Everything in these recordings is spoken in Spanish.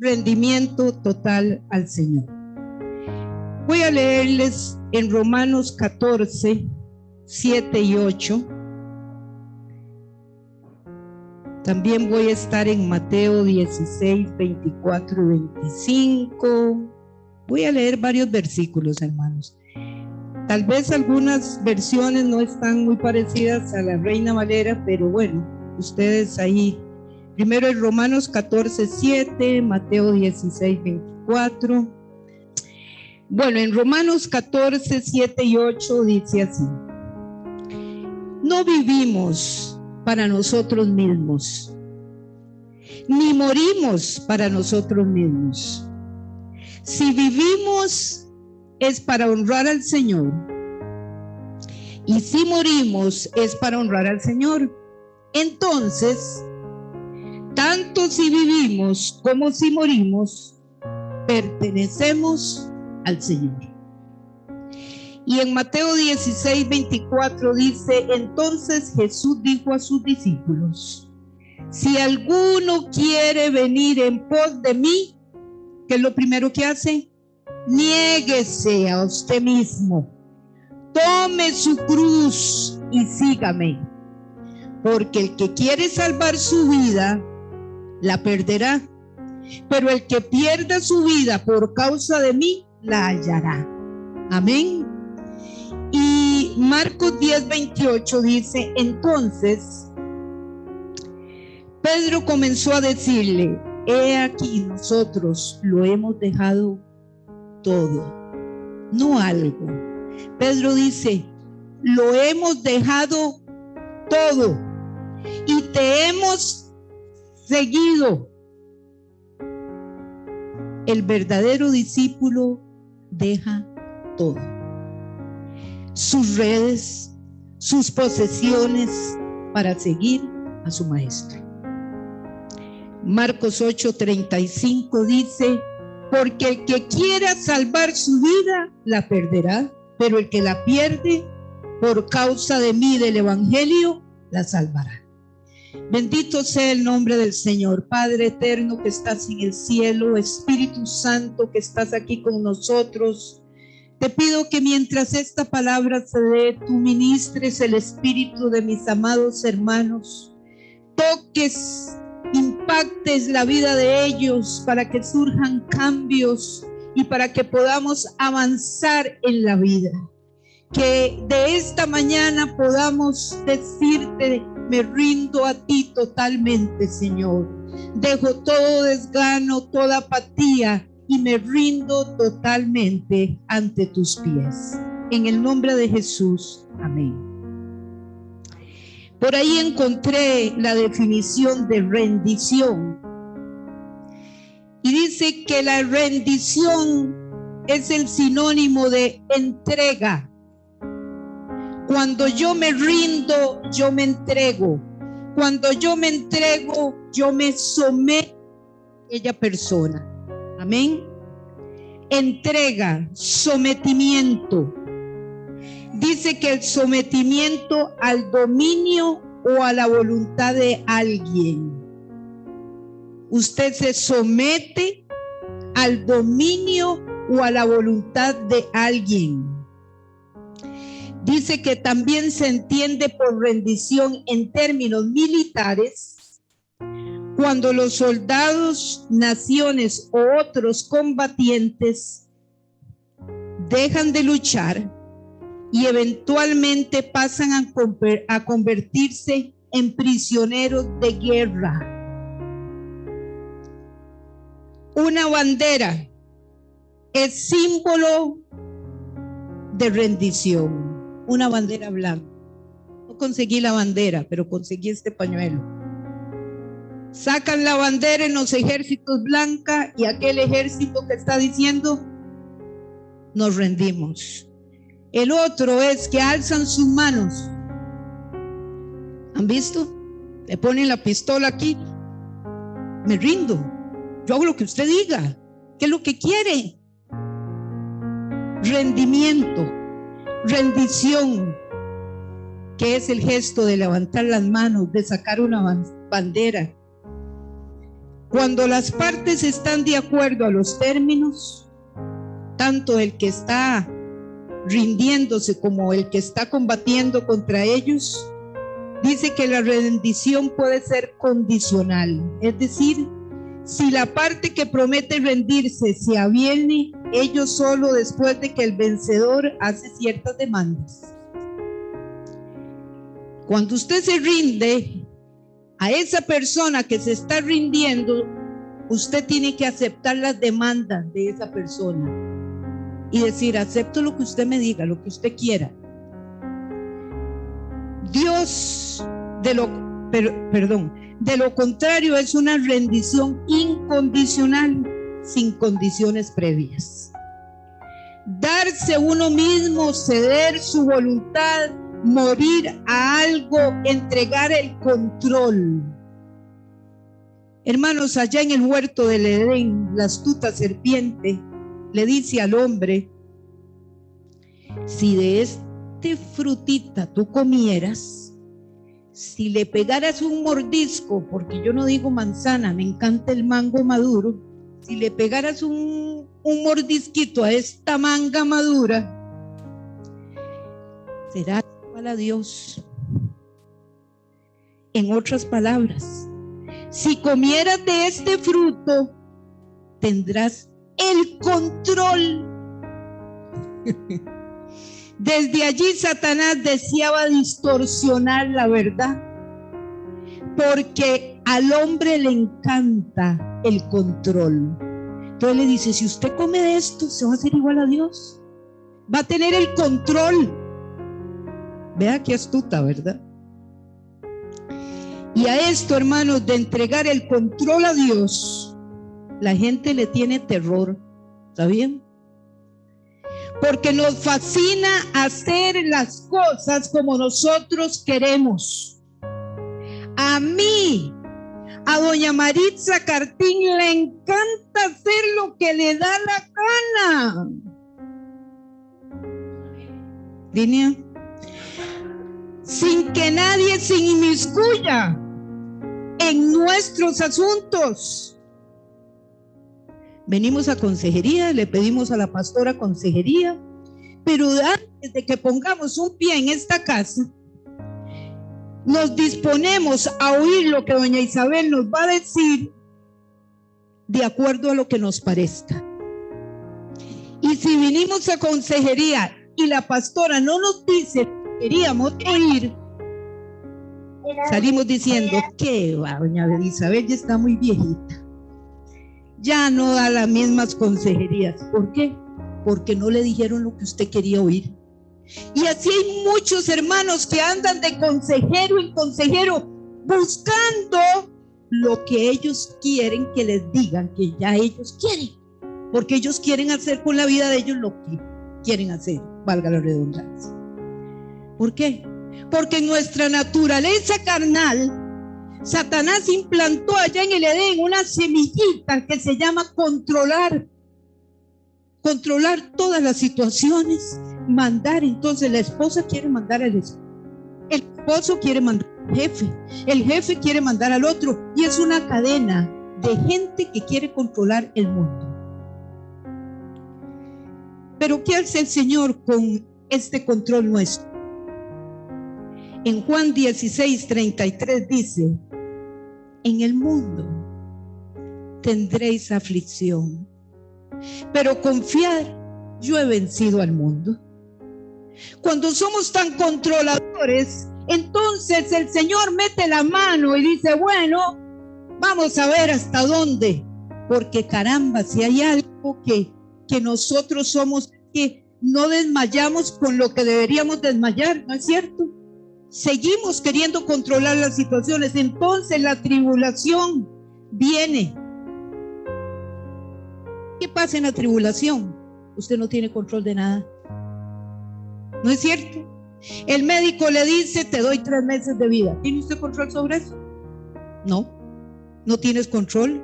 rendimiento total al Señor. Voy a leerles en Romanos 14, 7 y 8. También voy a estar en Mateo 16, 24 y 25. Voy a leer varios versículos, hermanos. Tal vez algunas versiones no están muy parecidas a la Reina Valera, pero bueno, ustedes ahí. Primero es Romanos 14, 7, Mateo 16, 24. Bueno, en Romanos 14, 7 y 8 dice así: no vivimos para nosotros mismos, ni morimos para nosotros mismos. Si vivimos es para honrar al Señor, y si morimos es para honrar al Señor. Entonces, tanto si vivimos como si morimos, pertenecemos al Señor. Y en Mateo 16, 24 dice: entonces Jesús dijo a sus discípulos: si alguno quiere venir en pos de mí, ¿qué es lo primero que hace? Niéguese a usted mismo, tome su cruz y sígame, porque el que quiere salvar su vida, la perderá, pero el que pierda su vida por causa de mí, la hallará. Amén. Y Marcos 10, 28 dice: entonces Pedro comenzó a decirle: he aquí, nosotros lo hemos dejado todo, no algo. Pedro dice: lo hemos dejado todo y te hemos seguido. El verdadero discípulo deja todo: sus redes, sus posesiones, para seguir a su maestro. Marcos 8:35 dice: porque el que quiera salvar su vida la perderá, pero el que la pierde por causa de mí, del evangelio, la salvará. Bendito sea el nombre del Señor. Padre eterno que estás en el cielo, Espíritu Santo que estás aquí con nosotros, te pido que mientras esta palabra se dé, tú ministres el espíritu de mis amados hermanos, toques, impactes la vida de ellos para que surjan cambios y para que podamos avanzar en la vida. Que de esta mañana podamos decirte: me rindo a ti totalmente, Señor. Dejo todo desgano, toda apatía y me rindo totalmente ante tus pies. En el nombre de Jesús, amén. Por ahí encontré la definición de rendición. Y dice que la rendición es el sinónimo de entrega. Cuando yo me rindo, yo me entrego. Cuando yo me entrego, yo me someto a aquella persona. Amén. Entrega, sometimiento. Dice que el sometimiento al dominio o a la voluntad de alguien. Usted se somete al dominio o a la voluntad de alguien. Dice que también se entiende por rendición en términos militares cuando los soldados, naciones o otros combatientes dejan de luchar y eventualmente pasan a convertirse en prisioneros de guerra. Una bandera es símbolo de rendición. Una bandera blanca. No conseguí la bandera, pero conseguí este pañuelo. Sacan la bandera en los ejércitos blanca y aquel ejército que está diciendo: nos rendimos. El otro es que alzan sus manos. ¿Han visto? Le ponen la pistola aquí. Me rindo. Yo hago lo que usted diga. ¿Qué es lo que quiere? Rendimiento, rendición, que es el gesto de levantar las manos, de sacar una bandera. Cuando las partes están de acuerdo a los términos, tanto el que está rindiéndose como el que está combatiendo contra ellos, dice que la rendición puede ser condicional. Es decir, si la parte que promete rendirse se aviene, ellos solo después de que el vencedor hace ciertas demandas. Cuando usted se rinde a esa persona que se está rindiendo, usted tiene que aceptar las demandas de esa persona y decir: acepto lo que usted me diga, lo que usted quiera. Dios, de lo contrario, es una rendición incondicional, sin condiciones previas. Darse uno mismo, ceder su voluntad, morir a algo, entregar el control. Hermanos, allá en el huerto del Edén, la astuta serpiente le dice al hombre: si de este frutita tú comieras, si le pegaras un mordisco, porque yo no digo manzana, me encanta el mango maduro, si le pegaras un mordisquito a esta manga madura, será igual a Dios. En otras palabras, si comieras de este fruto, tendrás el control. Desde allí Satanás deseaba distorsionar la verdad, porque al hombre le encanta el control. Entonces le dice: si usted come de esto, se va a hacer igual a Dios, va a tener el control. Vea qué astuta, ¿verdad? Y a esto, hermanos, de entregar el control a Dios, la gente le tiene terror. ¿Está bien? Porque nos fascina hacer las cosas como nosotros queremos. A mí, a doña Maritza Cartín, le encanta hacer lo que le da la gana. Línea. Sin que nadie se inmiscuya en nuestros asuntos. Venimos a consejería, le pedimos a la pastora consejería, pero antes de que pongamos un pie en esta casa, nos disponemos a oír lo que doña Isabel nos va a decir de acuerdo a lo que nos parezca. Y si vinimos a consejería y la pastora no nos dice lo que queríamos oír, salimos diciendo: ¿qué va, doña Isabel ya está muy viejita, ya no da las mismas consejerías? ¿Por qué? Porque no le dijeron lo que usted quería oír. Y así hay muchos hermanos que andan de consejero en consejero buscando lo que ellos quieren que les digan que ya ellos quieren, porque ellos quieren hacer con la vida de ellos lo que quieren hacer, valga la redundancia. ¿Por qué? Porque en nuestra naturaleza carnal, Satanás implantó allá en el Edén una semillita que se llama controlar todas las situaciones, mandar. Entonces la esposa quiere mandar al esposo, el esposo quiere mandar al jefe, el jefe quiere mandar al otro, y es una cadena de gente que quiere controlar el mundo. Pero ¿qué hace el Señor con este control nuestro? En Juan 16:33 dice: en el mundo tendréis aflicción, pero confiad, yo he vencido al mundo. Cuando somos tan controladores, entonces el Señor mete la mano y dice: bueno, vamos a ver hasta dónde, porque caramba, si hay algo que nosotros somos, que no desmayamos con lo que deberíamos desmayar, ¿no es cierto? Seguimos queriendo controlar las situaciones, entonces la tribulación viene. ¿Qué pasa en la tribulación? Usted no tiene control de nada, ¿no es cierto? El médico le dice: te doy 3 meses de vida. ¿Tiene usted control sobre eso? No, no tienes control.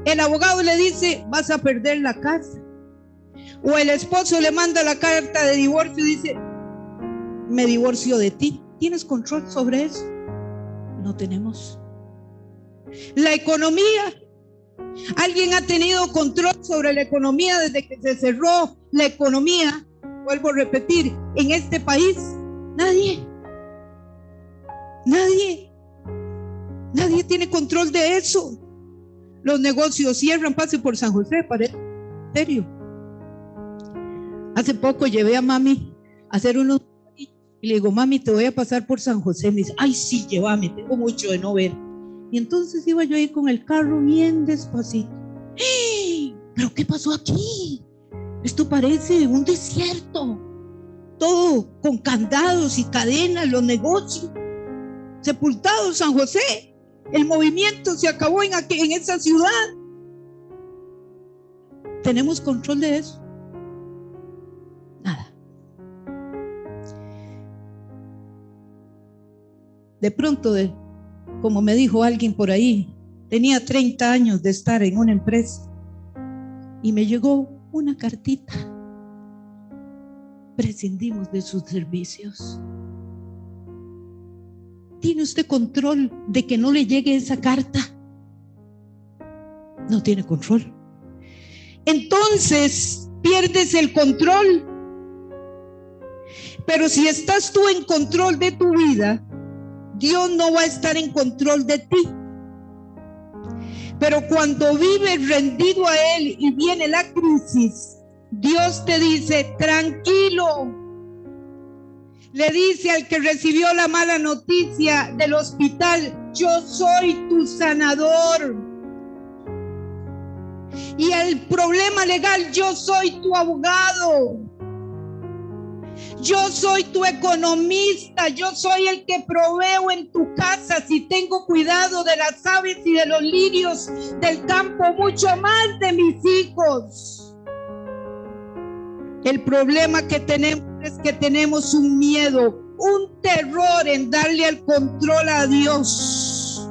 El abogado le dice: vas a perder la casa. O el esposo le manda la carta de divorcio y dice: me divorcio de ti. ¿Tienes control sobre eso? No tenemos. La economía. ¿Alguien ha tenido control sobre la economía desde que se cerró la economía? Vuelvo a repetir, en este país, nadie tiene control de eso. Los negocios cierran. Pase por San José, parece serio. Hace poco llevé a mami a hacer unos y le digo, mami, te voy a pasar por San José. Me dice, ay, sí, llévame, tengo mucho de no ver. Y entonces iba yo ahí con el carro bien despacito. ¡Hey! ¿Pero qué pasó aquí? Esto parece un desierto. Todo con candados y cadenas, los negocios. Sepultado San José. El movimiento se acabó en esa ciudad. ¿Tenemos control de eso? Nada. De pronto, como me dijo alguien por ahí, tenía 30 años de estar en una empresa y me llegó una cartita. Prescindimos de sus servicios. ¿Tiene usted control de que no le llegue esa carta? No tiene control. Entonces pierdes el control. Pero si estás tú en control de tu vida, Dios no va a estar en control de ti. Pero cuando vives rendido a Él y viene la crisis, Dios te dice, tranquilo. Le dice al que recibió la mala noticia del hospital, yo soy tu sanador. Y el problema legal, yo soy tu abogado. Yo soy tu economista, yo soy el que proveo en tu casa. Si tengo cuidado de las aves y de los lirios del campo, mucho más de mis hijos. El problema que tenemos es que tenemos un miedo, un terror en darle el control a Dios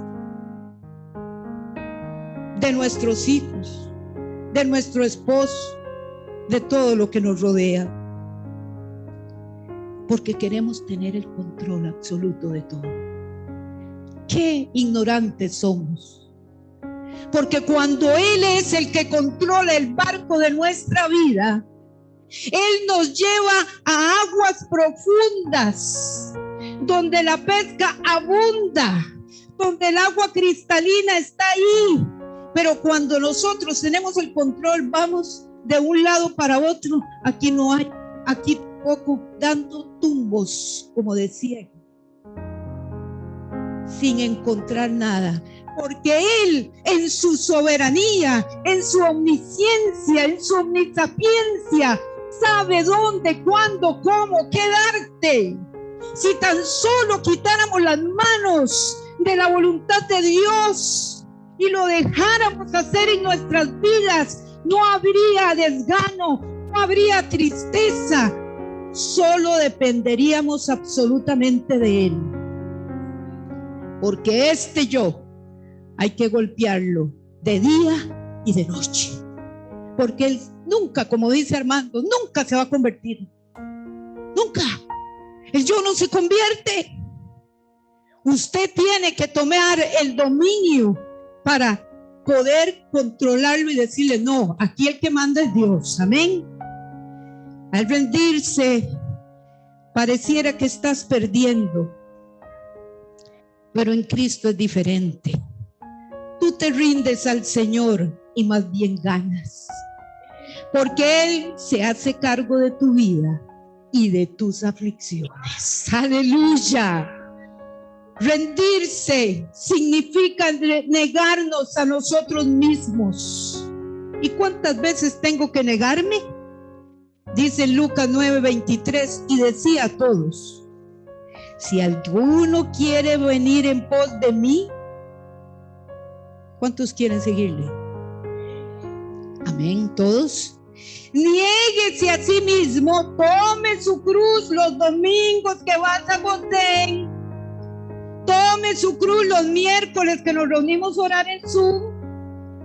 de nuestros hijos, de nuestro esposo, de todo lo que nos rodea. Porque queremos tener el control absoluto de todo. Qué ignorantes somos. Porque cuando Él es el que controla el barco de nuestra vida, Él nos lleva a aguas profundas, donde la pesca abunda, donde el agua cristalina está ahí. Pero cuando nosotros tenemos el control, vamos de un lado para otro. Aquí no hay, aquí poco, dando tumbos, como decía, sin encontrar nada, porque Él en su soberanía, en su omnisciencia, en su omnisapiencia, sabe dónde, cuándo, cómo, qué darte. Si tan solo quitáramos las manos de la voluntad de Dios y lo dejáramos hacer en nuestras vidas, no habría desgano, no habría tristeza. Solo dependeríamos absolutamente de Él. Porque este yo hay que golpearlo de día y de noche. Porque Él nunca, como dice Armando, nunca se va a convertir. Nunca. El yo no se convierte. Usted tiene que tomar el dominio para poder controlarlo y decirle, no, aquí el que manda es Dios. Amén. Al rendirse, pareciera que estás perdiendo, pero en Cristo es diferente. Tú te rindes al Señor y más bien ganas, porque Él se hace cargo de tu vida y de tus aflicciones. ¡Aleluya! Rendirse significa negarnos a nosotros mismos. ¿Y cuántas veces tengo que negarme? Dice Lucas 9:23, y decía a todos, si alguno quiere venir en pos de mí, ¿cuántos quieren seguirle? Amén, todos. Niéguese a sí mismo, tome su cruz los domingos que vas a José, tome su cruz los miércoles que nos reunimos a orar en Zoom.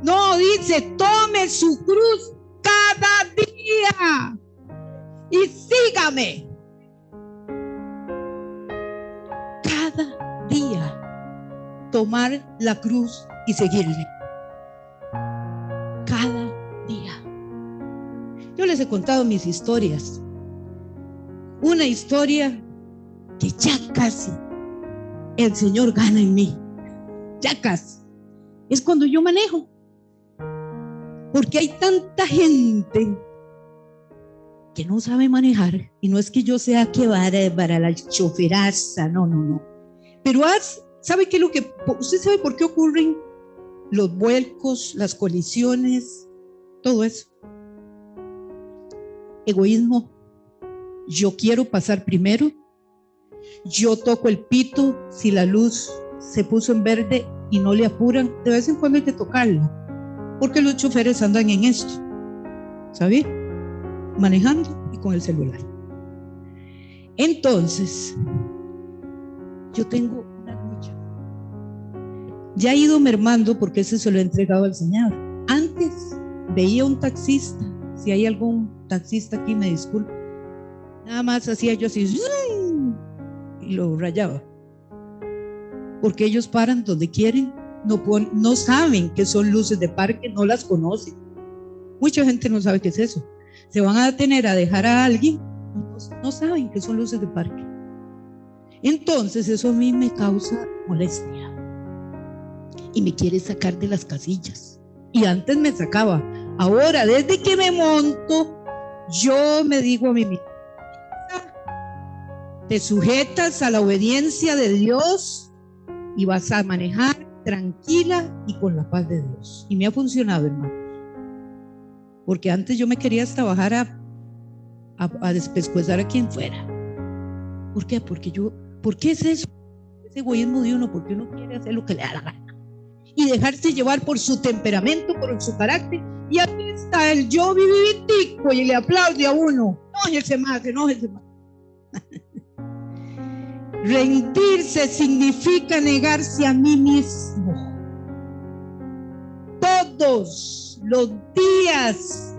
No, dice, tome su cruz cada día y sígame. Cada día tomar la cruz y seguirle. Cada día. Yo les he contado mis historias. Una historia que ya casi el Señor gana en mí. Ya casi. Es cuando yo manejo. Porque hay tanta gente que no sabe manejar. Y no es que yo sea que para la choferaza. No. Pero ¿sabe qué es lo que? ¿Usted sabe por qué ocurren los vuelcos, las colisiones, todo eso? Egoísmo. Yo quiero pasar primero. Yo toco el pito si la luz se puso en verde y no le apuran. De vez en cuando hay que tocarla, porque los choferes andan en esto, ¿sabes? Manejando y con el celular. Entonces, yo tengo una lucha. Ya he ido mermando porque ese se lo he entregado al Señor. Antes veía un taxista. Si hay algún taxista aquí, me disculpa. Nada más hacía yo así y lo rayaba. Porque ellos paran donde quieren. No saben que son luces de parque, no las conocen. Mucha gente no sabe qué es eso. Se van a detener a dejar a alguien, no saben que son luces de parque. Entonces eso a mí me causa molestia y me quiere sacar de las casillas. Y antes me sacaba. Ahora, desde que me monto, yo me digo a mí misma: te sujetas a la obediencia de Dios y vas a manejar tranquila y con la paz de Dios. Y me ha funcionado, hermano. Porque antes yo me quería hasta bajar a despescuezar a quien fuera. ¿Por qué? ¿Por qué es eso? Ese egoísmo de uno, porque uno quiere hacer lo que le da la gana y dejarse llevar por su temperamento, por su carácter. Y aquí está el yo vivitico y le aplaude a uno. Enójese más. Rendirse significa negarse a mí mismo. Todos los días,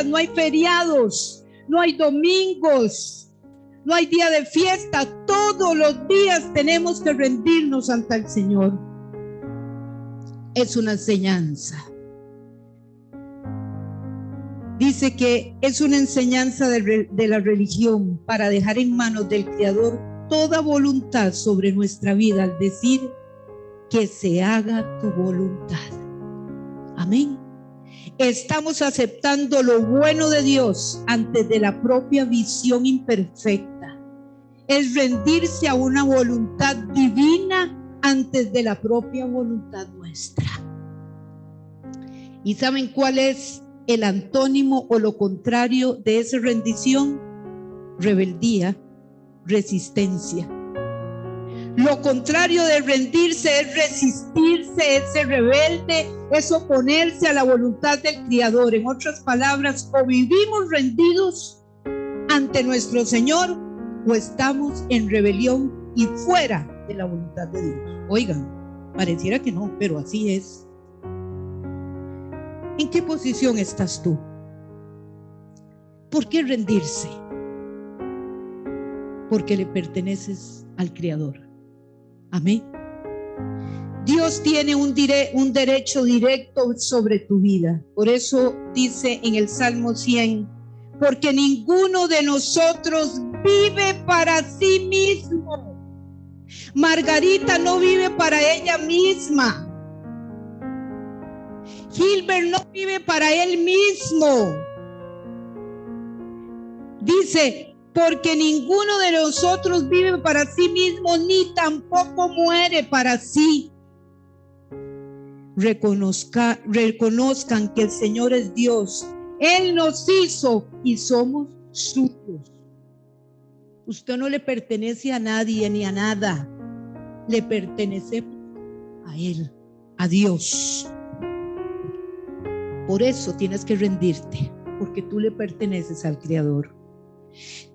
no hay feriados, no hay domingos, no hay día de fiesta. Todos los días tenemos que rendirnos ante el Señor. Es una enseñanza. Dice que es una enseñanza de la religión para dejar en manos del Creador toda voluntad sobre nuestra vida, al decir que se haga tu voluntad. Amén. Estamos aceptando lo bueno de Dios antes de la propia visión imperfecta. Es rendirse a una voluntad divina antes de la propia voluntad nuestra. ¿Y saben cuál es el antónimo o lo contrario de esa rendición? Rebeldía, resistencia. Lo contrario de rendirse es resistirse, es ser rebelde, es oponerse a la voluntad del Creador. En otras palabras, o vivimos rendidos ante nuestro Señor o estamos en rebelión y fuera de la voluntad de Dios. Oigan, pareciera que no, pero así es. ¿En qué posición estás tú? ¿Por qué rendirse? Porque le perteneces al Creador. Amén. Dios tiene un derecho directo sobre tu vida. Por eso dice en el Salmo 100, porque ninguno de nosotros vive para sí mismo. Margarita no vive para ella misma. Gilbert no vive para él mismo. Dice, porque ninguno de nosotros vive para sí mismo, ni tampoco muere para sí. Reconozcan que el Señor es Dios. Él nos hizo y somos suyos. Usted no le pertenece a nadie ni a nada. Le pertenecemos a Él, a Dios. Por eso tienes que rendirte, porque tú le perteneces al Creador.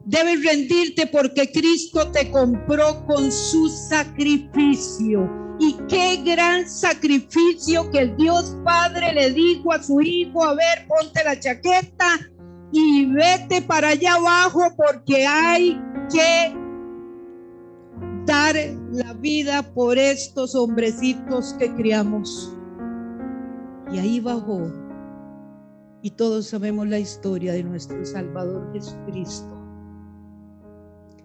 Debes rendirte porque Cristo te compró con su sacrificio. Y qué gran sacrificio que el Dios Padre le dijo a su hijo: a ver, ponte la chaqueta y vete para allá abajo, porque hay que dar la vida por estos hombrecitos que criamos. Y ahí bajó. Y todos sabemos la historia de nuestro Salvador Jesucristo,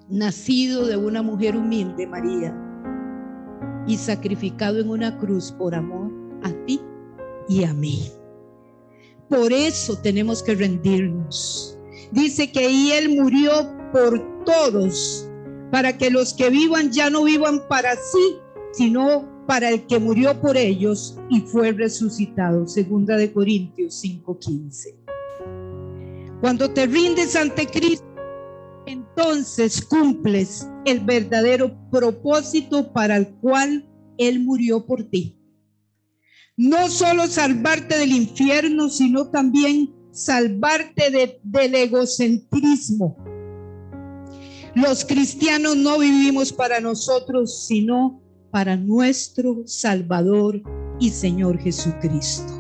nacido de una mujer humilde, María, y sacrificado en una cruz por amor a ti y a mí. Por eso tenemos que rendirnos. Dice que y Él murió por todos, para que los que vivan ya no vivan para sí, sino para el que murió por ellos y fue resucitado. 2 de Corintios 5:15. Cuando te rindes ante Cristo, entonces cumples el verdadero propósito para el cual Él murió por ti. No solo salvarte del infierno, sino también salvarte del egocentrismo. Los cristianos no vivimos para nosotros, sino para nuestro Salvador y Señor Jesucristo.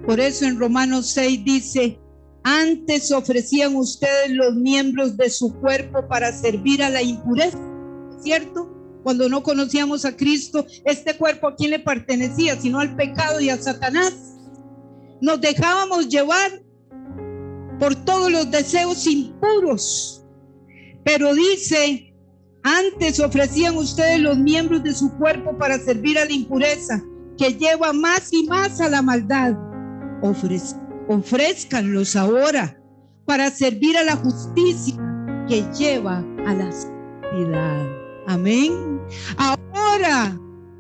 Por eso en Romanos 6 dice: antes ofrecían ustedes los miembros de su cuerpo para servir a la impureza, ¿cierto? Cuando no conocíamos a Cristo, este cuerpo ¿a quién le pertenecía? Sino al pecado y a Satanás. Nos dejábamos llevar por todos los deseos impuros. Pero dice: antes ofrecían ustedes los miembros de su cuerpo para servir a la impureza, que lleva más y más a la maldad. Ofrézcanlos ahora para servir a la justicia, que lleva a la santidad. Amén. Ahora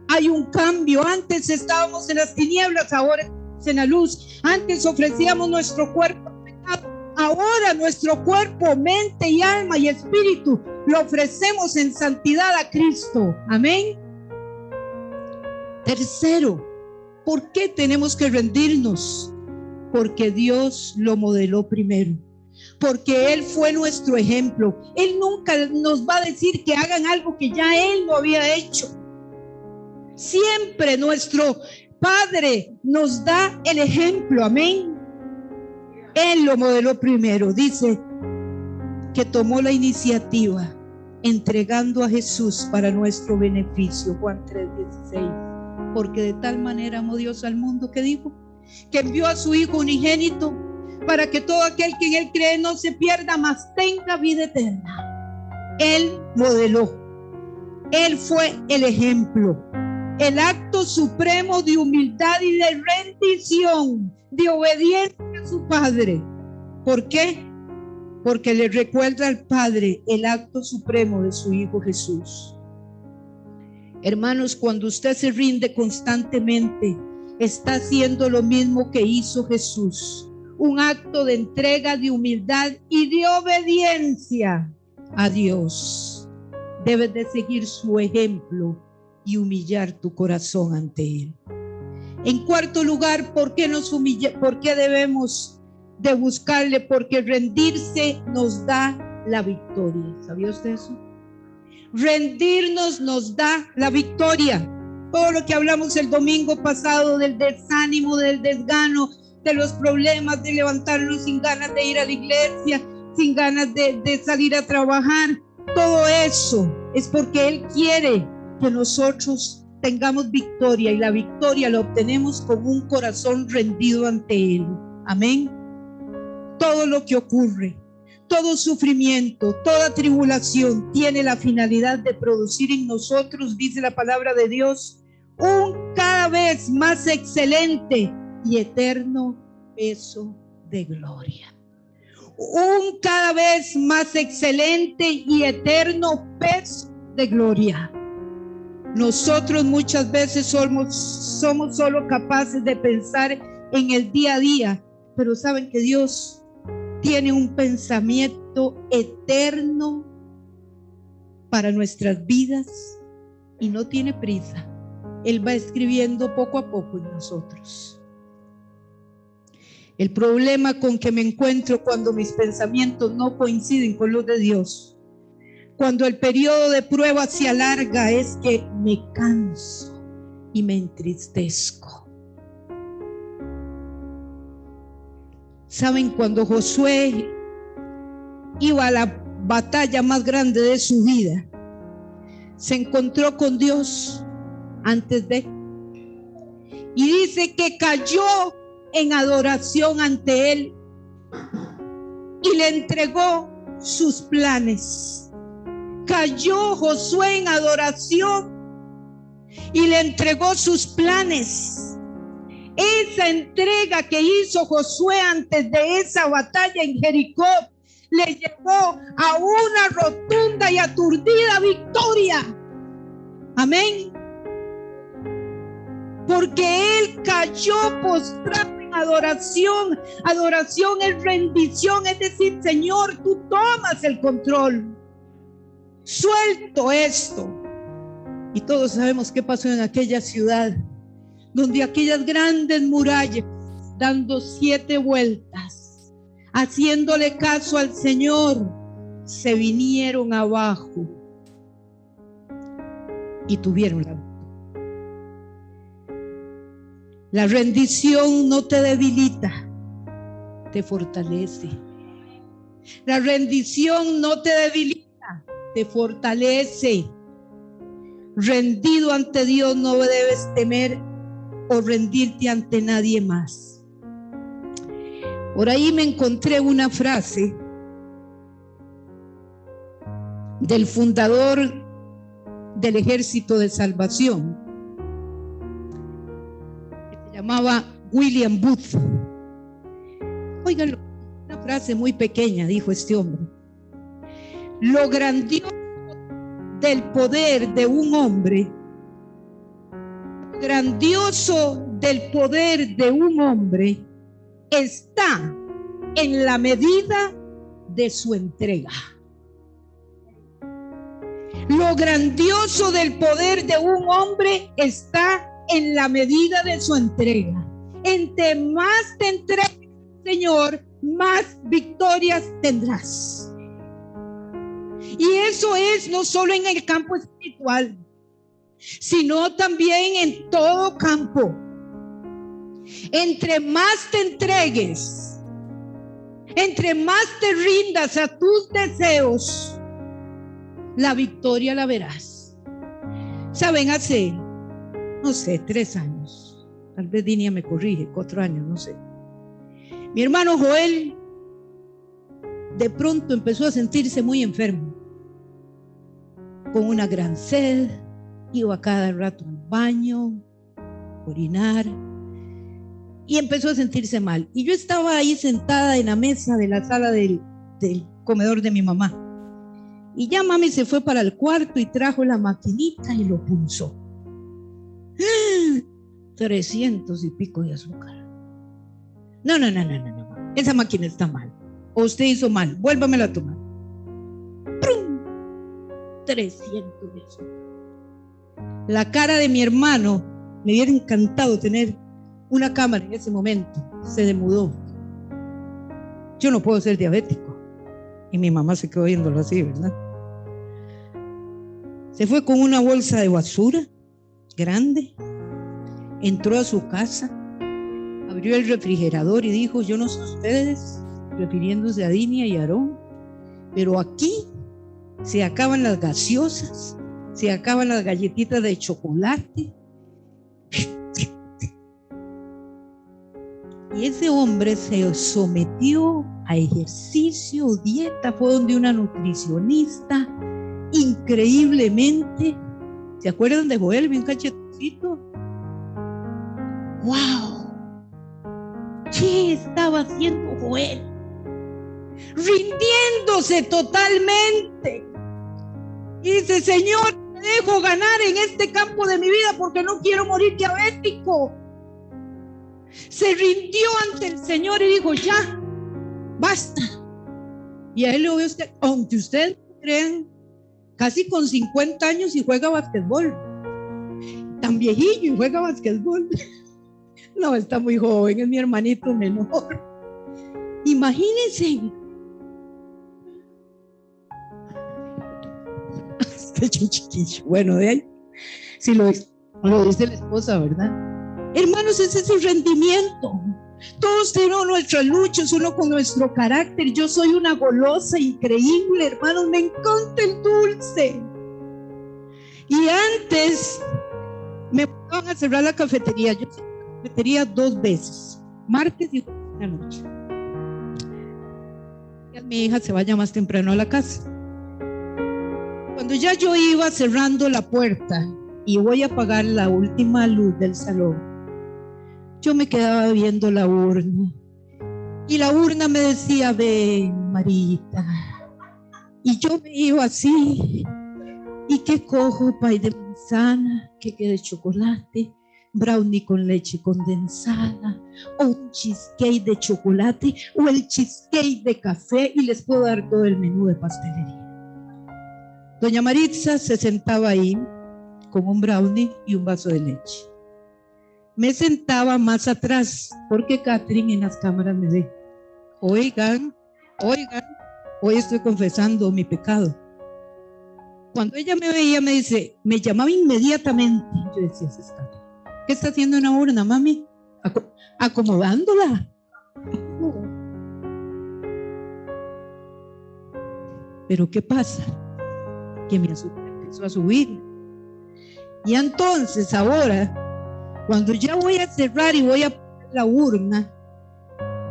hay un cambio. Antes estábamos en las tinieblas, ahora estamos en la luz. Antes ofrecíamos nuestro cuerpo al pecado, ahora nuestro cuerpo, mente y alma y espíritu lo ofrecemos en santidad a Cristo. Amén. Tercero, ¿por qué tenemos que rendirnos? Porque Dios lo modeló primero. Porque Él fue nuestro ejemplo. Él nunca nos va a decir que hagan algo que ya Él lo había hecho. Siempre nuestro Padre nos da el ejemplo. Amén. Él lo modeló primero. Dice que tomó la iniciativa entregando a Jesús para nuestro beneficio. Juan 3:16. Porque de tal manera amó Dios al mundo, que dijo, que envió a su Hijo unigénito para que todo aquel que en Él cree no se pierda, mas tenga vida eterna. Él modeló. Él fue el ejemplo. El acto supremo de humildad y de rendición, de obediencia a su Padre. ¿Por qué? Porque le recuerda al Padre el acto supremo de su Hijo Jesús. Hermanos, cuando usted se rinde constantemente, está haciendo lo mismo que hizo Jesús. Un acto de entrega, de humildad y de obediencia a Dios. Debes de seguir su ejemplo y humillar tu corazón ante Él. En cuarto lugar, ¿por qué nos humilla? ¿Por qué debemos de buscarle? Porque rendirse nos da la victoria. ¿Sabía usted eso? Rendirnos nos da la victoria. Todo lo que hablamos el domingo pasado del desánimo, del desgano, de los problemas, de levantarnos sin ganas de ir a la iglesia, sin ganas de salir a trabajar, todo eso es porque Él quiere que nosotros tengamos victoria, y la victoria la obtenemos con un corazón rendido ante Él. Amén. Todo lo que ocurre, todo sufrimiento, toda tribulación tiene la finalidad de producir en nosotros, dice la palabra de Dios, un cada vez más excelente y eterno peso de gloria. Un cada vez más excelente y eterno peso de gloria. Nosotros muchas veces somos solo capaces de pensar en el día a día, pero saben que Dios tiene un pensamiento eterno para nuestras vidas y no tiene prisa. Él va escribiendo poco a poco en nosotros. El problema con que me encuentro cuando mis pensamientos no coinciden con los de Dios, cuando el periodo de prueba se alarga, es que me canso y me entristezco. ¿Saben? Cuando Josué iba a la batalla más grande de su vida, se encontró con Dios antes de, y dice que cayó en adoración ante él y le entregó sus planes. Cayó Josué en adoración y le entregó sus planes. Esa entrega que hizo Josué antes de esa batalla en Jericó le llevó a una rotunda y aturdida victoria. Amén. Porque él cayó postrado en adoración. Adoración es rendición, es decir, Señor, tú tomas el control. Suelto esto. Y todos sabemos qué pasó en aquella ciudad, donde aquellas grandes murallas, dando 7 vueltas, haciéndole caso al Señor, se vinieron abajo y tuvieron la victoria. La rendición no te debilita, te fortalece. La rendición no te debilita, te fortalece. Rendido ante Dios no debes temer o rendirte ante nadie más. Por ahí me encontré una frase del fundador del Ejército de Salvación, que se llamaba William Booth. Oigan, una frase muy pequeña, dijo este hombre: lo grandioso del poder de un hombre, grandioso del poder de un hombre está en la medida de su entrega. Lo grandioso del poder de un hombre está en la medida de su entrega. Entre más te entregues, Señor, más victorias tendrás. Y eso es no solo en el campo espiritual, sino también en todo campo. Entre más te entregues, entre más te rindas a tus deseos, la victoria la verás. Saben, hace, no sé, 3 años, tal vez Dinia me corrige, 4 años, no sé. Mi hermano Joel de pronto empezó a sentirse muy enfermo, con una gran sed, iba cada rato al baño, orinar, y empezó a sentirse mal. Y yo estaba ahí sentada en la mesa de la sala del comedor de mi mamá. Y ya mami se fue para el cuarto y trajo la maquinita y lo pulsó. 300 y pico de azúcar. No. Esa máquina está mal. O usted hizo mal, vuélvamela a tomar. ¡Prum! 300 de azúcar. La cara de mi hermano, me hubiera encantado tener una cámara en ese momento, se demudó. Yo no puedo ser diabético. Y mi mamá se quedó viéndolo así, ¿verdad? Se fue con una bolsa de basura grande, entró a su casa, abrió el refrigerador y dijo: yo no sé ustedes, refiriéndose a Dinia y Aarón, pero aquí se acaban las gaseosas, se acaban las galletitas de chocolate. Y ese hombre se sometió a ejercicio, dieta, fue donde una nutricionista, increíblemente. ¿Se acuerdan de Joel, bien cachetosito? ¡Wow! ¿Qué estaba haciendo Joel? Rindiéndose totalmente. Y dice: Señor, te dejo ganar en este campo de mi vida porque no quiero morir diabético. Se rindió ante el Señor y dijo: ya, basta. Y a él lo ve usted, aunque ustedes crean, casi con 50 años y juega basquetbol. Tan viejillo y juega basquetbol. No, está muy joven, es mi hermanito menor. Imagínense. Este chiquillo. Bueno, de ahí, si lo dice la esposa, ¿verdad? Hermanos, ese es su rendimiento. Todos tenemos nuestras luchas, uno con nuestro carácter. Yo soy una golosa increíble, hermanos, me encanta el dulce. Y antes me mandaban a cerrar la cafetería. Yo cerré la cafetería 2 veces, martes y jueves en la noche. Y mi hija se vaya más temprano a la casa. Cuando ya yo iba cerrando la puerta y voy a apagar la última luz del salón, yo me quedaba viendo la urna. Y la urna me decía: ven, Marita. Y yo me iba así. ¿Y qué cojo? Pay de manzana, queque de chocolate, brownie con leche condensada, o un cheesecake de chocolate, o el cheesecake de café, y les puedo dar todo el menú de pastelería. Doña Maritza se sentaba ahí con un brownie y un vaso de leche. Me sentaba más atrás porque Catherine en las cámaras me ve. Oigan, hoy estoy confesando mi pecado. Cuando ella me veía, me dice, me llamaba inmediatamente. Yo decía: ¿qué está haciendo una urna, mami? Acomodándola. Pero ¿qué pasa? Que mi azúcar empezó a subir. Y entonces ahora, cuando ya voy a cerrar y voy a poner la urna,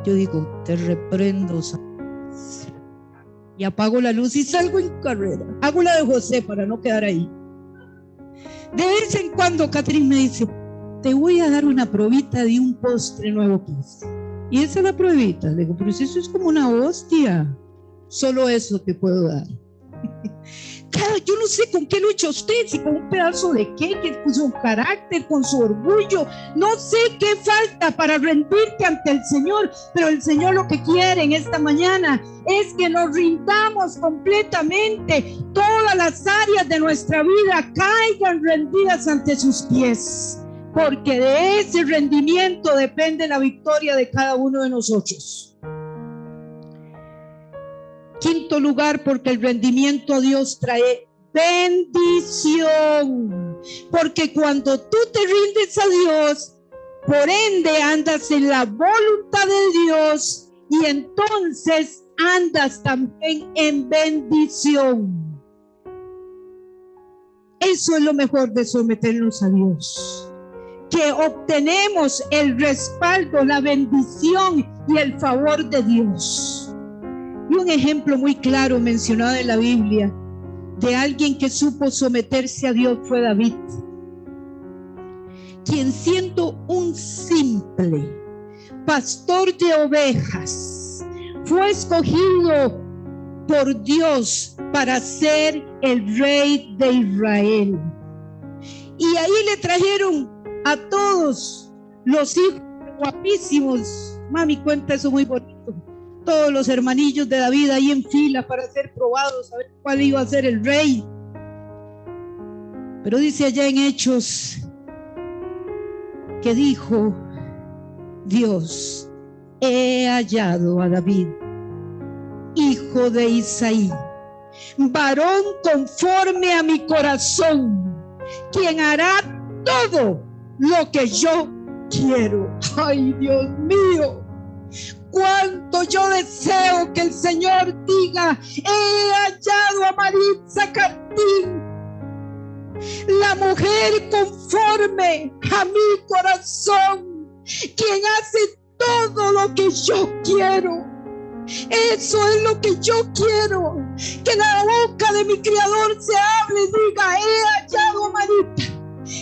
yo digo: te reprendo, Satanás. Y apago la luz y salgo en carrera. Hago la de José para no quedar ahí. De vez en cuando Catherine me dice: te voy a dar una probita de un postre nuevo que hice. Y esa es la probita. Le digo: pero si eso es como una hostia. Solo eso te puedo dar. Claro, yo no sé con qué lucha usted, si con un pedazo de cake, con su carácter, con su orgullo, no sé qué falta para rendirte ante el Señor, pero el Señor lo que quiere en esta mañana es que nos rindamos completamente, todas las áreas de nuestra vida caigan rendidas ante sus pies, porque de ese rendimiento depende la victoria de cada uno de nosotros. Quinto lugar, porque el rendimiento a Dios trae bendición. Porque cuando tú te rindes a Dios, por ende andas en la voluntad de Dios y entonces andas también en bendición. Eso es lo mejor de someternos a Dios, que obtenemos el respaldo, la bendición y el favor de Dios. Y un ejemplo muy claro mencionado en la Biblia de alguien que supo someterse a Dios fue David, quien siendo un simple pastor de ovejas fue escogido por Dios para ser el rey de Israel. Y ahí le trajeron a todos los hijos guapísimos. Mami cuenta eso muy bonito. Todos los hermanillos de David ahí en fila para ser probados, a ver cuál iba a ser el rey. Pero dice allá en Hechos que dijo Dios: he hallado a David, hijo de Isaí, varón conforme a mi corazón, quien hará todo lo que yo quiero. Ay, Dios mío, cuánto yo deseo que el Señor diga: he hallado a Maritza Cartín, la mujer conforme a mi corazón, quien hace todo lo que yo quiero. Eso es lo que yo quiero, que la boca de mi Creador se hable y diga: he hallado a Marita,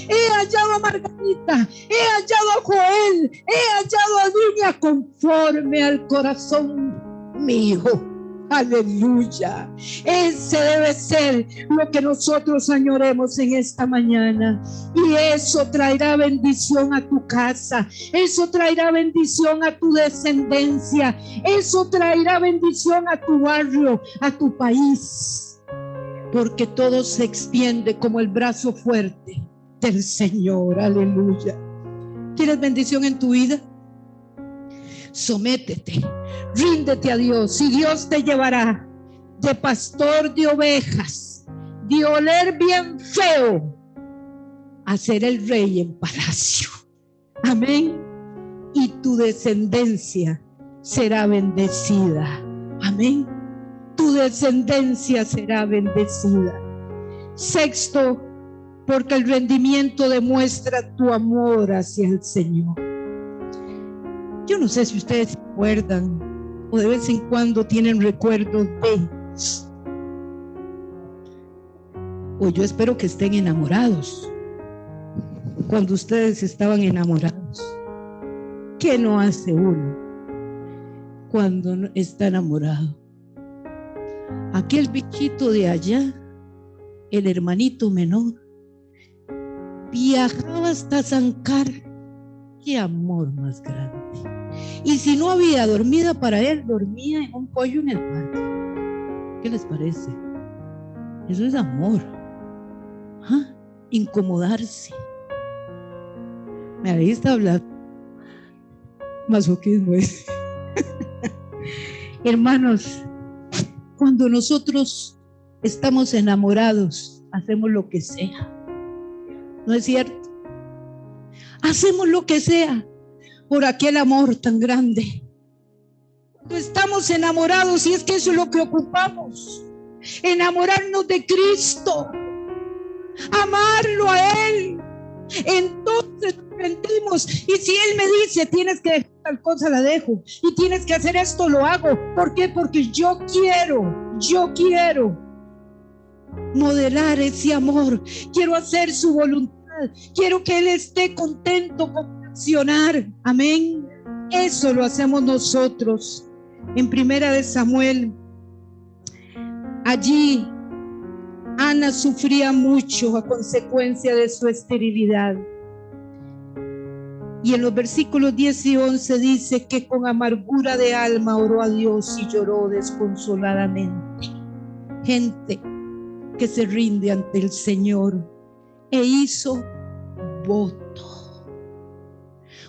he hallado a Margarita, he hallado a Joel, he hallado a Niña conforme al corazón mío. Aleluya. Ese debe ser lo que nosotros añoremos en esta mañana, y eso traerá bendición a tu casa, eso traerá bendición a tu descendencia, eso traerá bendición a tu barrio, a tu país, porque todo se extiende como el brazo fuerte del Señor. Aleluya. ¿Quieres bendición en tu vida? Sométete, ríndete a Dios, y Dios te llevará de pastor de ovejas, de oler bien feo, a ser el rey en palacio. Amén. Y tu descendencia será bendecida. Amén. Tu descendencia será bendecida. Sexto, porque el rendimiento demuestra tu amor hacia el Señor. Yo no sé si ustedes se acuerdan o de vez en cuando tienen recuerdos de, o yo espero que estén enamorados. Cuando ustedes estaban enamorados, ¿qué no hace uno cuando está enamorado? Aquel bichito de allá, el hermanito menor, viajaba hasta Zancar. ¡Qué amor más grande! Y si no había dormida para él, dormía en un pollo en el parque. ¿Qué les parece? Eso es amor. ¿Ah? Incomodarse. Ahí está hablando. Masoquismo es. Hermanos, cuando nosotros estamos enamorados, hacemos lo que sea. ¿No es cierto? Hacemos lo que sea por aquel amor tan grande. Cuando estamos enamorados, y es que eso es lo que ocupamos, enamorarnos de Cristo, amarlo a Él. Entonces nos rendimos, y si Él me dice tienes que dejar tal cosa, la dejo, y tienes que hacer esto, lo hago. ¿Por qué? Porque yo quiero modelar ese amor, quiero hacer su voluntad, quiero que Él esté contento con accionar. Amén. Eso lo hacemos nosotros. En Primera de Samuel, allí Ana sufría mucho a consecuencia de su esterilidad. Y en los versículos 10 y 11 dice que con amargura de alma oró a Dios y lloró desconsoladamente. Gente que se rinde ante el Señor e hizo voto.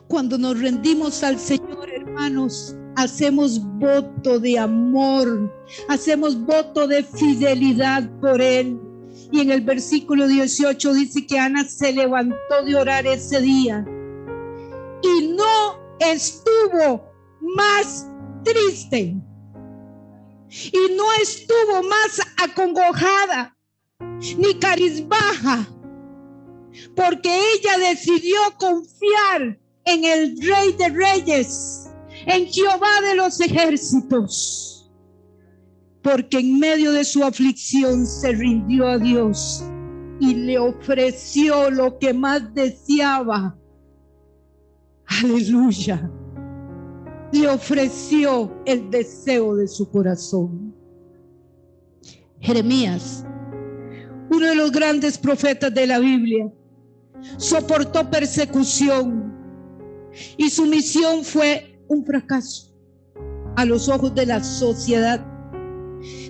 Cuando nos rendimos al Señor, hermanos, hacemos voto de amor, hacemos voto de fidelidad por Él. Y en el versículo 18 dice que Ana se levantó de orar ese día y no estuvo más triste y no estuvo más acongojada ni cabizbaja, porque ella decidió confiar en el Rey de Reyes, en Jehová de los ejércitos, porque en medio de su aflicción se rindió a Dios y le ofreció lo que más deseaba. Aleluya. Le ofreció el deseo de su corazón. Jeremías, uno de los grandes profetas de la Biblia, soportó persecución y su misión fue un fracaso a los ojos de la sociedad.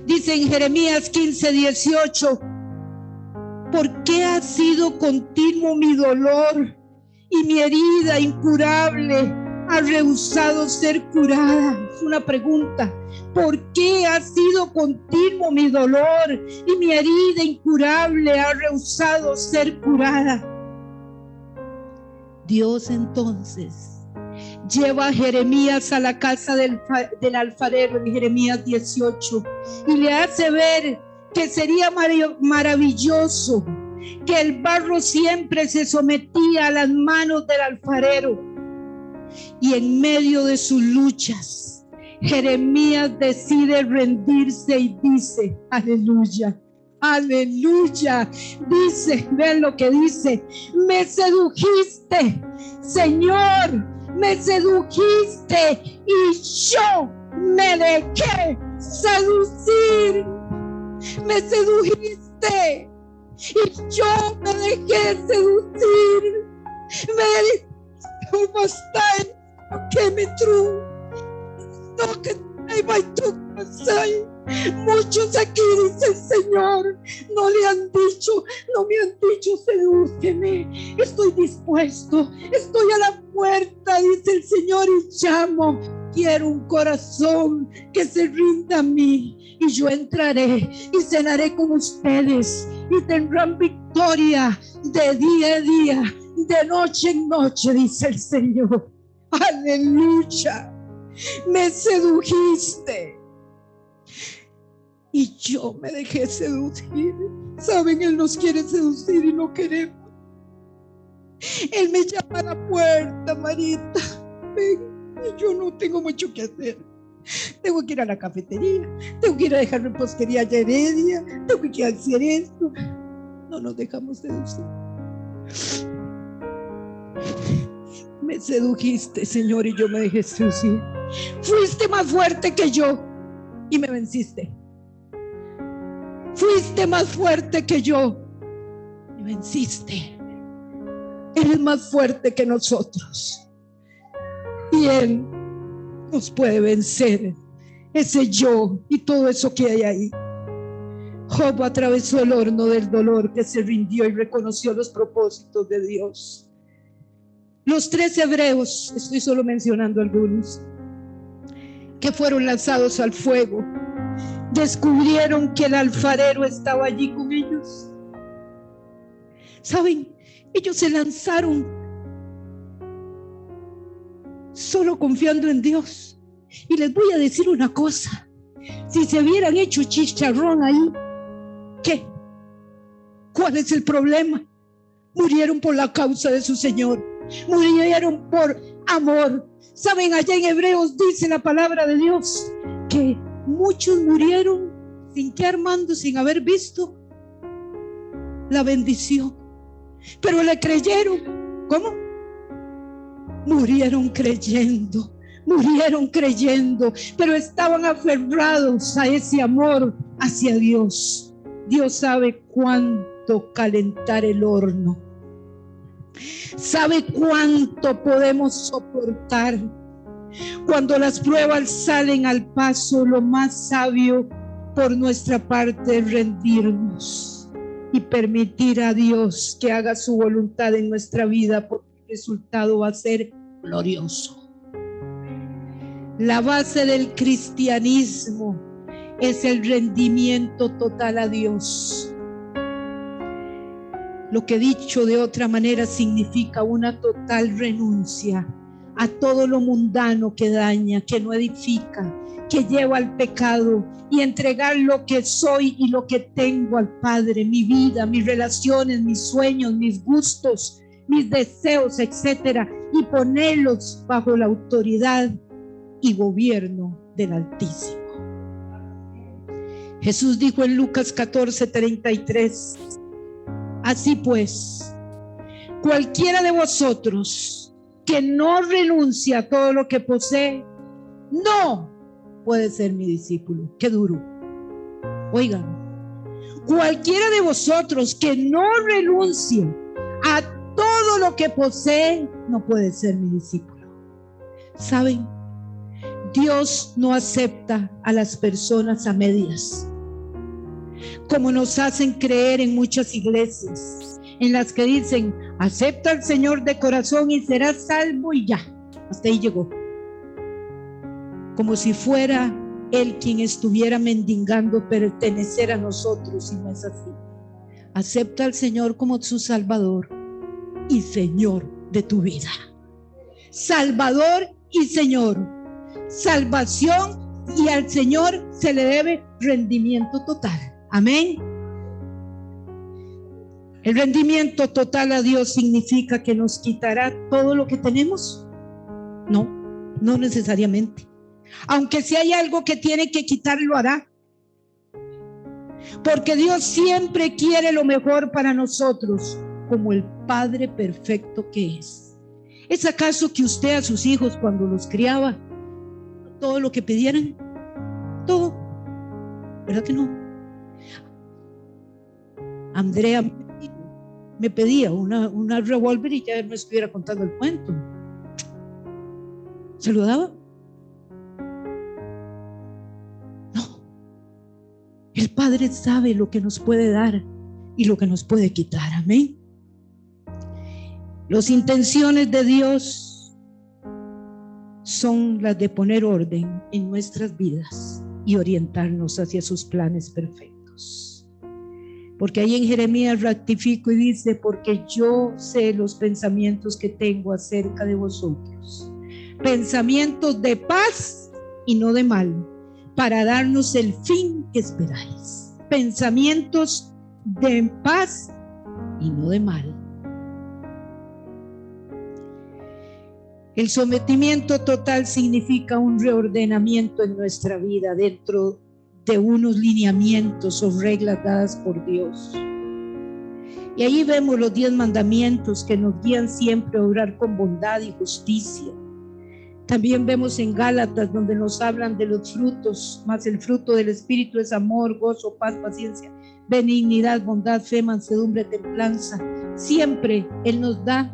Dice en Jeremías 15:18: ¿por qué ha sido continuo mi dolor y mi herida incurable ha rehusado ser curada? Es una pregunta. ¿Por qué ha sido continuo mi dolor y mi herida incurable ha rehusado ser curada? Dios entonces lleva a Jeremías a la casa del alfarero en Jeremías 18 y le hace ver que sería maravilloso, que el barro siempre se sometía a las manos del alfarero. Y en medio de sus luchas, Jeremías decide rendirse y dice: aleluya, aleluya. Dice, vean lo que dice: me sedujiste, Señor, me sedujiste y yo me dejé seducir. Me sedujiste y yo me dejé seducir. Me muchos aquí dicen: Señor, no me han dicho sedúceme. Estoy dispuesto, estoy a la puerta, dice el Señor, y llamo. Quiero un corazón que se rinda a mí, y yo entraré y cenaré con ustedes, y tendrán victoria de día a día, de noche en noche, dice el Señor. Aleluya. Me sedujiste y yo me dejé seducir. Saben, Él nos quiere seducir y no queremos. Él me llama a la puerta, Marita, ven, y yo no tengo mucho que hacer. Tengo que ir a la cafetería, tengo que ir a dejar repostería a Heredia, tengo que ir a hacer esto. No nos dejamos seducir. Me sedujiste, Señor, y yo me dejé seducir. Fuiste más fuerte que yo y me venciste. Fuiste más fuerte que yo y me venciste. Eres más fuerte que nosotros y Él nos puede vencer. Ese yo y todo eso que hay ahí. Job atravesó el horno del dolor, que se rindió y reconoció los propósitos de Dios. Los 3 hebreos, estoy solo mencionando algunos, que fueron lanzados al fuego, descubrieron que el alfarero estaba allí con ellos. ¿Saben? Ellos se lanzaron solo confiando en Dios. Y les voy a decir una cosa: si se hubieran hecho chicharrón ahí, ¿qué? ¿Cuál es el problema? Murieron por la causa de su Señor, murieron por amor. Saben, allá en Hebreos dice la palabra de Dios que muchos murieron sin que Armando, sin haber visto la bendición, pero le creyeron. ¿Cómo? Murieron creyendo, pero estaban aferrados a ese amor hacia Dios. Dios sabe cuánto calentar el horno, sabe cuánto podemos soportar. Cuando las pruebas salen al paso, lo más sabio por nuestra parte es rendirnos y permitir a Dios que haga su voluntad en nuestra vida, porque el resultado va a ser glorioso. La base del cristianismo es el rendimiento total a Dios. Lo que dicho de otra manera significa una total renuncia a todo lo mundano que daña, que no edifica, que lleva al pecado, y entregar lo que soy y lo que tengo al Padre, mi vida, mis relaciones, mis sueños, mis gustos, mis deseos, etcétera, y ponerlos bajo la autoridad y gobierno del Altísimo. Jesús dijo en Lucas 14:33: así pues, cualquiera de vosotros que no renuncia a todo lo que posee, no puede ser mi discípulo. Qué duro. Oigan, cualquiera de vosotros que no renuncie a todo lo que posee, no puede ser mi discípulo. ¿Saben? Dios no acepta a las personas a medias, como nos hacen creer en muchas iglesias, en las que dicen: acepta al Señor de corazón y serás salvo, y ya, hasta ahí llegó. Como si fuera Él quien estuviera mendigando pertenecer a nosotros, y no es así. Acepta al Señor como su Salvador y Señor de tu vida. Salvador y Señor. Salvación, y al Señor se le debe rendimiento total. Amén. El rendimiento total a Dios significa que nos quitará todo lo que tenemos. No, no necesariamente. Aunque si hay algo que tiene que quitar, lo hará. Porque Dios siempre quiere lo mejor para nosotros, como el Padre perfecto que es. ¿Es acaso que usted a sus hijos, cuando los criaba, todo lo que pidieran? Todo. ¿Verdad que no? Andrea me pedía una revólver y ya me estuviera contando el cuento. ¿Se lo daba? No. El Padre sabe lo que nos puede dar y lo que nos puede quitar. Amén. Las intenciones de Dios son las de poner orden en nuestras vidas y orientarnos hacia sus planes perfectos. Porque ahí en Jeremías ratifico y dice: porque yo sé los pensamientos que tengo acerca de vosotros, pensamientos de paz y no de mal, para darnos el fin que esperáis. Pensamientos de paz y no de mal. El sometimiento total significa un reordenamiento en nuestra vida dentro de unos lineamientos o reglas dadas por Dios. Y ahí vemos los 10 mandamientos que nos guían siempre a obrar con bondad y justicia. También vemos en Gálatas donde nos hablan de los frutos, más el fruto del Espíritu es amor, gozo, paz, paciencia, benignidad, bondad, fe, mansedumbre, templanza. Siempre Él nos da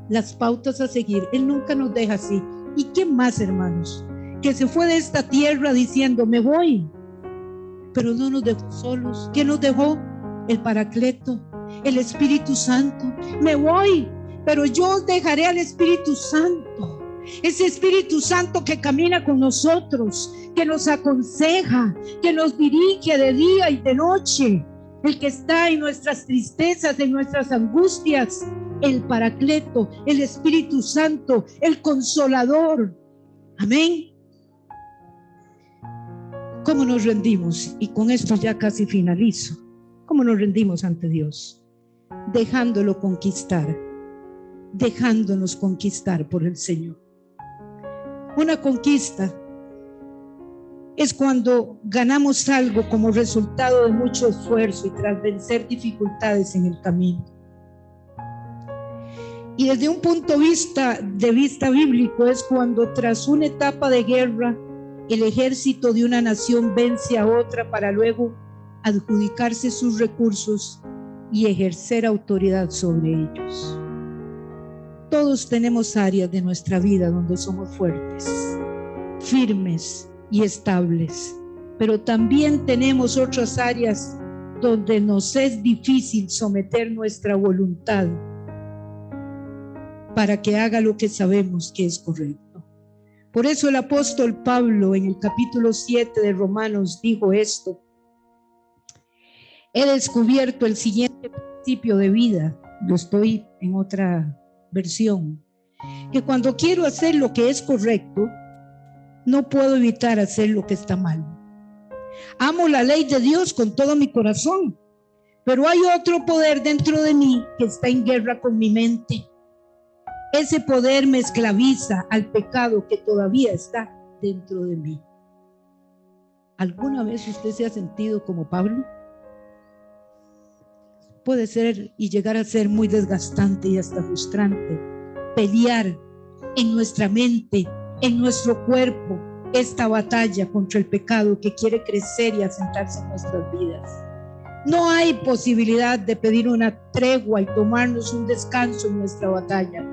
las pautas a seguir. Él nunca nos deja así. ¿Y qué más, hermanos? Que se fue de esta tierra diciendo, me voy, pero no nos dejó solos. ¿Qué nos dejó? El Paracleto, el Espíritu Santo. Me voy, pero yo os dejaré al Espíritu Santo. Ese Espíritu Santo que camina con nosotros, que nos aconseja, que nos dirige de día y de noche, el que está en nuestras tristezas, en nuestras angustias, el Paracleto, el Espíritu Santo, el Consolador. Amén. ¿Cómo nos rendimos? Y con esto ya casi finalizo. ¿Cómo nos rendimos ante Dios? Dejándolo conquistar, dejándonos conquistar por el Señor. Una conquista es cuando ganamos algo como resultado de mucho esfuerzo y tras vencer dificultades en el camino. Y desde un punto de vista bíblico es cuando tras una etapa de guerra el ejército de una nación vence a otra para luego adjudicarse sus recursos y ejercer autoridad sobre ellos. Todos tenemos áreas de nuestra vida donde somos fuertes, firmes y estables, pero también tenemos otras áreas donde nos es difícil someter nuestra voluntad para que haga lo que sabemos que es correcto. Por eso el apóstol Pablo en el capítulo 7 de Romanos dijo esto: he descubierto el siguiente principio de vida, lo estoy en otra versión, que cuando quiero hacer lo que es correcto, no puedo evitar hacer lo que está mal. Amo la ley de Dios con todo mi corazón, pero hay otro poder dentro de mí que está en guerra con mi mente. Ese poder me esclaviza al pecado que todavía está dentro de mí. ¿Alguna vez usted se ha sentido como Pablo? Puede ser y llegar a ser muy desgastante y hasta frustrante pelear en nuestra mente, en nuestro cuerpo, esta batalla contra el pecado que quiere crecer y asentarse en nuestras vidas. No hay posibilidad de pedir una tregua y tomarnos un descanso en nuestra batalla.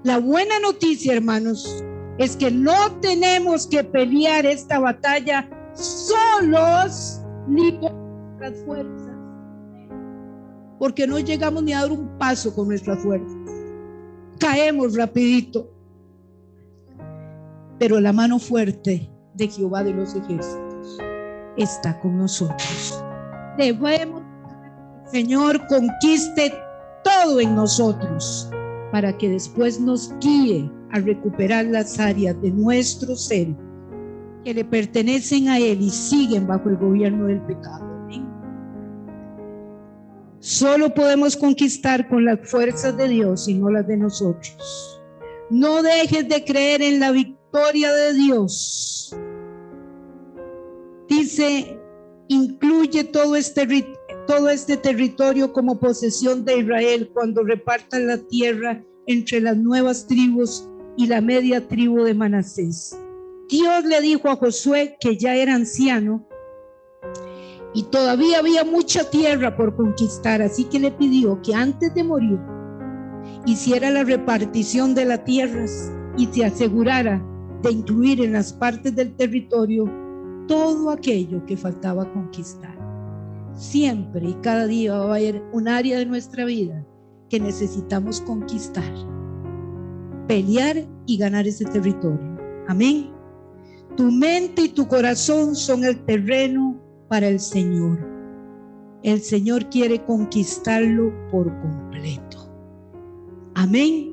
La buena noticia, hermanos, es que no tenemos que pelear esta batalla solos ni por nuestras fuerzas, porque no llegamos ni a dar un paso con nuestras fuerzas. Caemos rapidito. Pero la mano fuerte de Jehová de los ejércitos está con nosotros. Debemos que el Señor conquiste todo en nosotros para que después nos guíe a recuperar las áreas de nuestro ser que le pertenecen a Él y siguen bajo el gobierno del pecado. Amén. Solo podemos conquistar con las fuerzas de Dios y no las de nosotros. No dejes de creer en la victoria de Dios. Dice, incluye todo este territorio como posesión de Israel cuando repartan la tierra entre las nuevas tribus y la media tribu de Manasés. Dios le dijo a Josué, que ya era anciano y todavía había mucha tierra por conquistar, así que le pidió que antes de morir hiciera la repartición de las tierras y se asegurara de incluir en las partes del territorio todo aquello que faltaba conquistar. Siempre y cada día va a haber un área de nuestra vida que necesitamos conquistar, pelear y ganar ese territorio. Amén. Tu mente y tu corazón son el terreno para el Señor. El Señor quiere conquistarlo por completo. Amén.